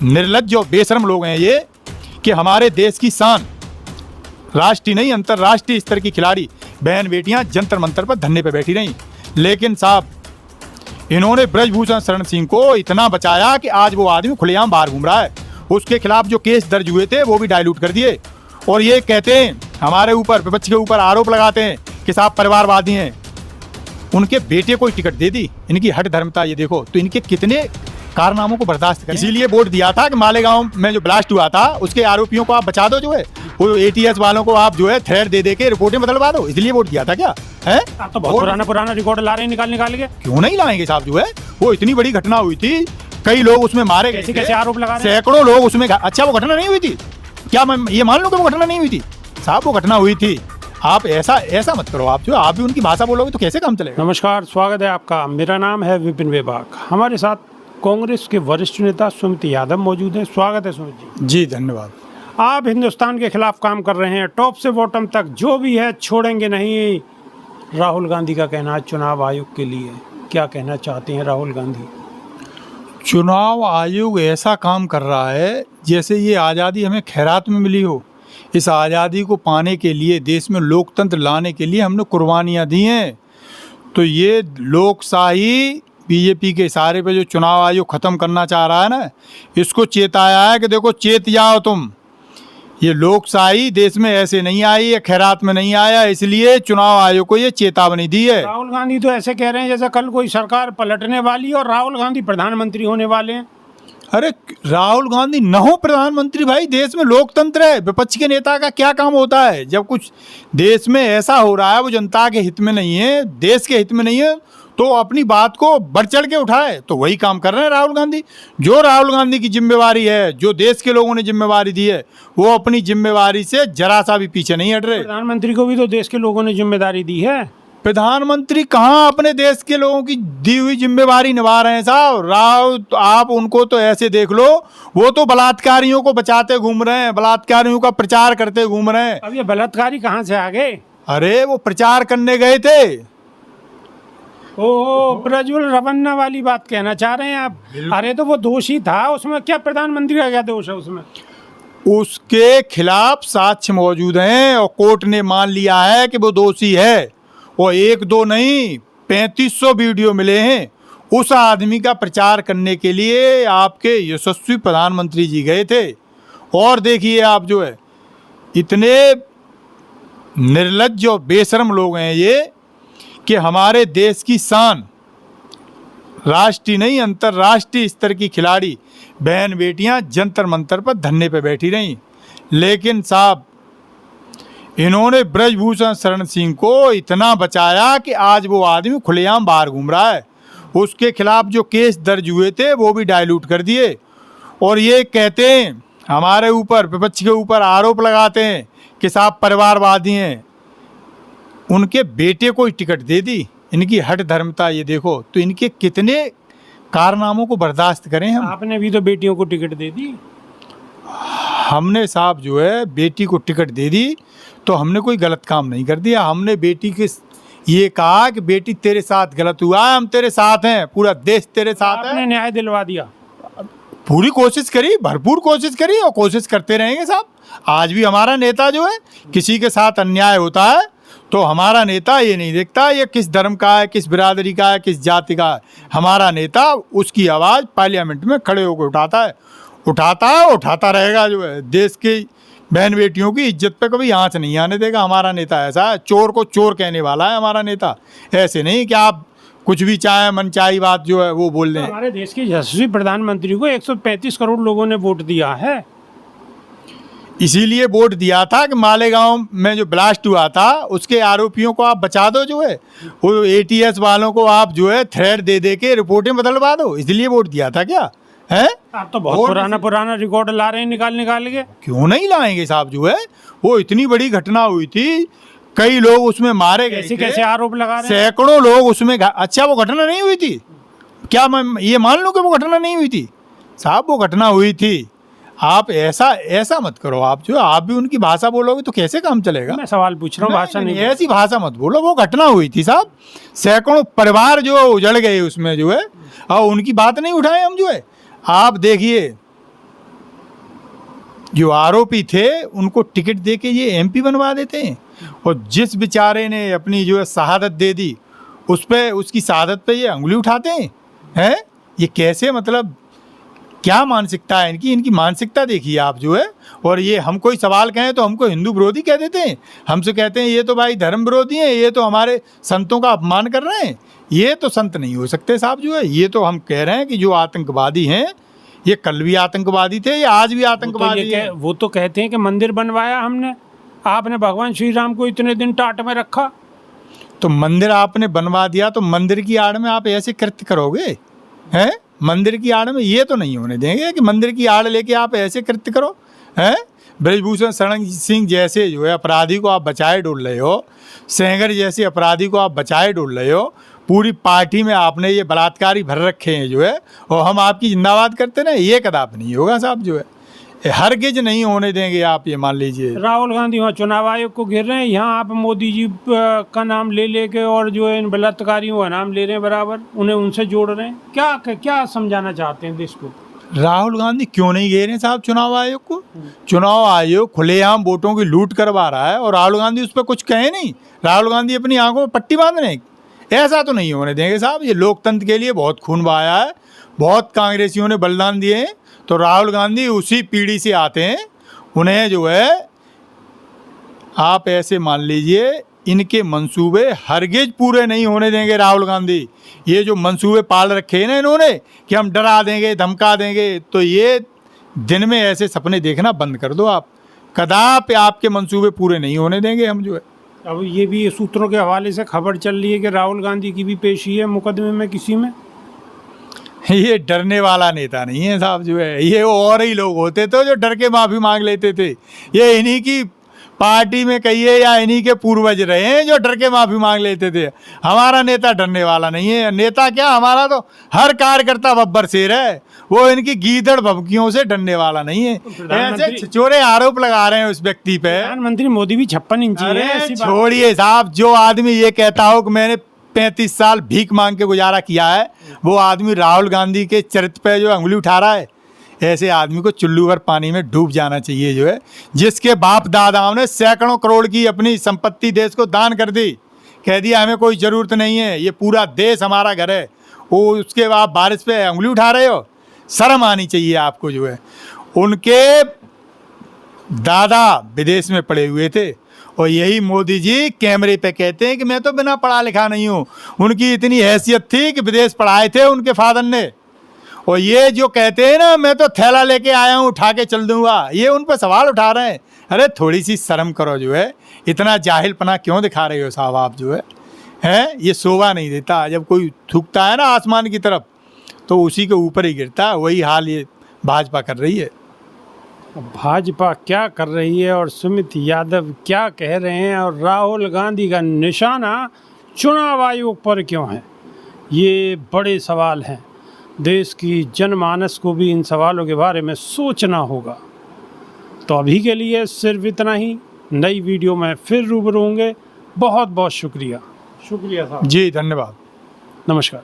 निर्लज्ज और बेशर्म लोग हैं ये कि हमारे देश की शान, राष्ट्रीय नहीं अंतर्राष्ट्रीय स्तर की खिलाड़ी बहन बेटियां जंतर मंतर पर धरने पे बैठी रहीं। लेकिन साहब इन्होंने ब्रजभूषण शरण सिंह को इतना बचाया कि आज वो आदमी खुलेआम बाहर घूम रहा है। उसके खिलाफ जो केस दर्ज हुए थे वो भी डाइल्यूट कर दिए और ये कहते हैं हमारे ऊपर, विपक्ष के ऊपर आरोप लगाते हैं कि साहब परिवारवादी हैं। उनके बेटे को टिकट दे दी, इनकी हट धर्मता ये देखो। तो इनके कितने कारनामों को बर्दाश्त करें। इसीलिए वोट दिया था कि मालेगांव में जो ब्लास्ट हुआ था उसके आरोपियों को आप बचा दो, जो है वो एटीएस वालों को आप जो है थ्रेड दे के रिपोर्टें बदलवा दो। इसलिए वोट दिया था क्या है? आप तो बहुत पुराना रिकॉर्ड ला रहे हैं निकाल के। क्यों नहीं लाएंगे साहब? जो है वो इतनी बड़ी घटना हुई थी, कई लोग उसमें मारे गए, कैसे आरोप लगा रहे हैं? सैकड़ों लोग उसमें। अच्छा वो घटना नहीं हुई थी क्या? मैं ये मान लूं कि वो घटना नहीं हुई थी साहब? वो घटना हुई थी। आप ऐसा मत करो। आप भी उनकी भाषा बोलोगे तो कैसे काम चलेगा? नमस्कार, स्वागत है आपका। मेरा नाम है विपिन वेबाक। हमारे साथ कांग्रेस के वरिष्ठ नेता सुमित यादव मौजूद हैं। स्वागत है सुमित जी। जी धन्यवाद। आप हिंदुस्तान के खिलाफ काम कर रहे हैं, टॉप से बॉटम तक जो भी है छोड़ेंगे नहीं। राहुल गांधी का कहना है चुनाव आयोग के लिए, क्या कहना चाहते हैं राहुल गांधी? चुनाव आयोग ऐसा काम कर रहा है जैसे ये आज़ादी हमें खैरात में मिली हो। इस आज़ादी को पाने के लिए, देश में लोकतंत्र लाने के लिए हमने कुर्बानियाँ दी हैं। तो ये लोकशाही बीजेपी के इशारे पे जो चुनाव आयोग ख़त्म करना चाह रहा है ना, इसको चेताया है कि देखो चेत जाओ तुम। ये लोकशाही देश में ऐसे नहीं आई है, खैरात में नहीं आया, इसलिए चुनाव आयोग को ये चेतावनी दी है। राहुल गांधी तो ऐसे कह रहे हैं जैसे कल कोई सरकार पलटने वाली है और राहुल गांधी प्रधानमंत्री होने वाले हैं। अरे राहुल गांधी न हो प्रधानमंत्री, भाई देश में लोकतंत्र है। विपक्ष के नेता का क्या काम होता है? जब कुछ देश में ऐसा हो रहा है वो जनता के हित में नहीं है, देश के हित में नहीं है, तो अपनी बात को बढ़ चढ़ के उठाए। तो वही काम कर रहे हैं राहुल गांधी। जो राहुल गांधी की जिम्मेवारी है, जो देश के लोगों ने जिम्मेवारी दी है, वो अपनी जिम्मेवारी से जरा सा भी पीछे नहीं हट रहे। प्रधानमंत्री को भी तो देश के लोगों ने जिम्मेदारी दी है। प्रधानमंत्री कहाँ अपने देश के लोगों की दी हुई जिम्मेवारी निभा रहे हैं साहब? राहुल आप उनको तो ऐसे देख लो, वो तो बलात्कारियों को बचाते घूम रहे हैं, बलात्कारियों का प्रचार करते घूम रहे हैं। अब ये बलात्कारी कहाँ से आ गए? अरे वो प्रचार करने गए थे। ओ प्रज्वल रवन्ना वाली बात कहना चाह रहे हैं आप? अरे तो वो दोषी था, उसमें क्या प्रधानमंत्री का क्या दोष है उसमें? उसके खिलाफ साक्ष्य मौजूद हैं और कोर्ट ने मान लिया है कि वो दोषी है। और एक दो नहीं, 3500 वीडियो मिले हैं। उस आदमी का प्रचार करने के लिए आपके यशस्वी प्रधानमंत्री जी गए थे। और देखिए आप जो है इतने निर्लज्ज और बेशर्म लोग हैं ये कि हमारे देश की शान, राष्ट्रीय नहीं अंतर्राष्ट्रीय स्तर की खिलाड़ी बहन बेटियां जंतर मंतर पर धरने पे बैठी रहीं। लेकिन साहब इन्होंने ब्रजभूषण शरण सिंह को इतना बचाया कि आज वो आदमी खुलेआम बाहर घूम रहा है। उसके खिलाफ जो केस दर्ज हुए थे वो भी डाइल्यूट कर दिए और ये कहते हैं हमारे ऊपर, विपक्ष के ऊपर आरोप लगाते हैं कि साहब परिवारवादी हैं। उनके बेटे को टिकट दे दी, इनकी हट धर्मता ये देखो। तो इनके कितने कारनामों को बर्दाश्त करें हम? आपने भी तो बेटियों को टिकट दे दी। हमने साहब जो है बेटी को टिकट दे दी तो हमने कोई गलत काम नहीं कर दिया। हमने बेटी के ये कहा कि बेटी तेरे साथ गलत हुआ है, हम तेरे साथ हैं, पूरा देश तेरे साथ है। आपने न्याय दिलवा दिया। पूरी कोशिश करी, भरपूर कोशिश करी और कोशिश करते रहेंगे साहब। आज भी हमारा नेता जो है, किसी के साथ अन्याय होता है तो हमारा नेता ये नहीं देखता ये किस धर्म का है, किस बिरादरी का है, किस जाति का है। हमारा नेता उसकी आवाज़ पार्लियामेंट में खड़े होकर उठाता रहेगा। जो है देश की बहन बेटियों की इज्जत पे कभी आँच नहीं आने देगा। हमारा नेता ऐसा है, चोर को चोर कहने वाला है हमारा नेता। ऐसे नहीं कि आप कुछ भी चाहे मनचाही बात जो है वो बोल दें। हमारे देश के यशस्वी प्रधानमंत्री को 135 करोड़ लोगों ने वोट दिया है। इसीलिए वोट दिया था कि मालेगांव में जो ब्लास्ट हुआ था उसके आरोपियों को आप बचा दो। जो है वो एटीएस वालों को आप जो है थ्रेड दे के रिपोर्टें बदलवा दो। इसलिए वोट दिया था क्या है? आप तो बहुत पुराना रिकॉर्ड ला रहे हैं निकाल के। क्यों नहीं लाएंगे साहब? जो है वो इतनी बड़ी घटना हुई थी, कई लोग उसमें मारे गए, कैसे आरोप लगा रहे हैं? सैकड़ों लोग उसमें। अच्छा वो घटना नहीं हुई थी क्या? मैं ये मान लूं कि वो घटना नहीं हुई थी साहब? वो घटना हुई थी। आप ऐसा मत करो। आप भी उनकी भाषा बोलोगे तो कैसे काम चलेगा? मैं सवाल पूछ रहा हूँ, भाषा नहीं। ऐसी भाषा मत बोलो। वो घटना हुई थी साहब, सैकड़ों परिवार जो उजड़ गए उसमें जो है, और उनकी बात नहीं उठाए हम। जो है आप देखिए जो आरोपी थे उनको टिकट दे के ये एमपी बनवा देते हैं, और जिस बेचारे ने अपनी जो है शहादत दे दी उस पे, उसकी शहादत पे ये उंगली उठाते हैं। ये कैसे, मतलब क्या मानसिकता है इनकी? इनकी मानसिकता देखिए आप जो है। और ये हम कोई सवाल कहें तो हमको हिंदू विरोधी कह देते हैं, हमसे कहते हैं ये तो भाई धर्म विरोधी हैं, ये तो हमारे संतों का अपमान कर रहे हैं। ये तो संत नहीं हो सकते साहब जो है। ये तो हम कह रहे हैं कि जो आतंकवादी हैं, ये कल भी आतंकवादी थे, ये आज भी आतंकवादी हैं। वो तो कहते हैं कि मंदिर बनवाया हमने, आपने भगवान श्री राम को इतने दिन टाट में रखा। तो मंदिर आपने बनवा दिया तो मंदिर की आड़ में आप ऐसे कृत्य करोगे? हैं? मंदिर की आड़ में ये तो नहीं होने देंगे कि मंदिर की आड़ लेके आप ऐसे कृत्य करो। हैं? ब्रजभूषण शरण सिंह जैसे जो है अपराधी को आप बचाए डोल रहे हो, सेंगर जैसे अपराधी को आप बचाए डोल रहे हो, पूरी पार्टी में आपने ये बलात्कारी भर रखे हैं जो है, और हम आपकी जिंदाबाद करते ना, ये कदापि नहीं होगा साहब जो है। हरगिज नहीं होने देंगे आप, ये मान लीजिए। राहुल गांधी वहाँ चुनाव आयोग को घेर रहे हैं, यहाँ आप मोदी जी का नाम ले लेके और जो है इन बलात्कारियों का नाम ले रहे हैं बराबर, उन्हें उनसे जोड़ रहे हैं। क्या समझाना चाहते हैं देश को? राहुल गांधी क्यों नहीं घेरे हैं साहब चुनाव आयोग को? चुनाव आयोग खुलेआम वोटों की लूट करवा रहा है और राहुल गांधी उस पर कुछ कहे नहीं। राहुल गांधी अपनी आंखों में पट्टी बांध रहे हैं। ऐसा तो नहीं होने देंगे साहब। ये लोकतंत्र के लिए बहुत खून बहाया है, बहुत कांग्रेसियों ने बलिदान दिए हैं, तो राहुल गांधी उसी पीढ़ी से आते हैं। उन्हें जो है आप ऐसे मान लीजिए, इनके मंसूबे हरगिज पूरे नहीं होने देंगे राहुल गांधी। ये जो मंसूबे पाल रखे हैं ना इन्होंने कि हम डरा देंगे, धमका देंगे, तो ये दिन में ऐसे सपने देखना बंद कर दो आप। कदापि आपके मंसूबे पूरे नहीं होने देंगे हम जो है। अब ये भी सूत्रों के हवाले से खबर चल रही है कि राहुल गांधी की भी पेशी है मुकदमे में किसी में। ये डरने वाला नेता नहीं है साहब जो है। ये और ही लोग होते तो जो डर के माफ़ी मांग लेते थे। ये इन्हीं की पार्टी में कहिए या इन्हीं के पूर्वज रहे हैं जो डर के माफ़ी मांग लेते थे। हमारा नेता डरने वाला नहीं है। नेता क्या, हमारा तो हर कार्यकर्ता बब्बर शेर है। वो इनकी गीदड़ भभकियों से डरने वाला नहीं है। ऐसे छिछोरे आरोप लगा रहे हैं उस व्यक्ति पे। प्रधानमंत्री मोदी भी 56 इंची है। अरे छोड़िए साहब, जो आदमी ये कहता हो कि मैंने 35 साल भीख मांग के गुजारा किया है, वो आदमी राहुल गांधी के चरित्र पे जो अंगुली उठा रहा है, ऐसे आदमी को चुल्लू भर पानी में डूब जाना चाहिए जो है। जिसके बाप दादाओं ने सैकड़ों करोड़ की अपनी संपत्ति देश को दान कर दी, कह दिया हमें कोई ज़रूरत नहीं है, ये पूरा देश हमारा घर है, वो उसके बाद बारिश पे अंगुली उठा रहे हो। शर्म आनी चाहिए आपको जो है। उनके दादा विदेश में पड़े हुए थे और यही मोदी जी कैमरे पे कहते हैं कि मैं तो बिना पढ़ा लिखा नहीं हूँ। उनकी इतनी हैसियत थी कि विदेश पढ़ाए थे उनके फादर ने। और ये जो कहते हैं ना मैं तो थैला लेके आया हूँ उठा के चल दूंगा, ये उन पर सवाल उठा रहे हैं। अरे थोड़ी सी शर्म करो जो है। इतना जाहिलपना क्यों दिखा रहे हो साहब आप जो है? ये शोभा नहीं देता। जब कोई थूकता है ना आसमान की तरफ तो उसी के ऊपर ही गिरता है। वही हाल ये भाजपा कर रही है। भाजपा क्या कर रही है और सुमित यादव क्या कह रहे हैं और राहुल गांधी का निशाना चुनाव आयोग पर क्यों है, ये बड़े सवाल हैं। देश की जनमानस को भी इन सवालों के बारे में सोचना होगा। तो अभी के लिए सिर्फ इतना ही। नई वीडियो में फिर रूबरू होंगे। बहुत बहुत शुक्रिया। शुक्रिया साहब जी, धन्यवाद। नमस्कार।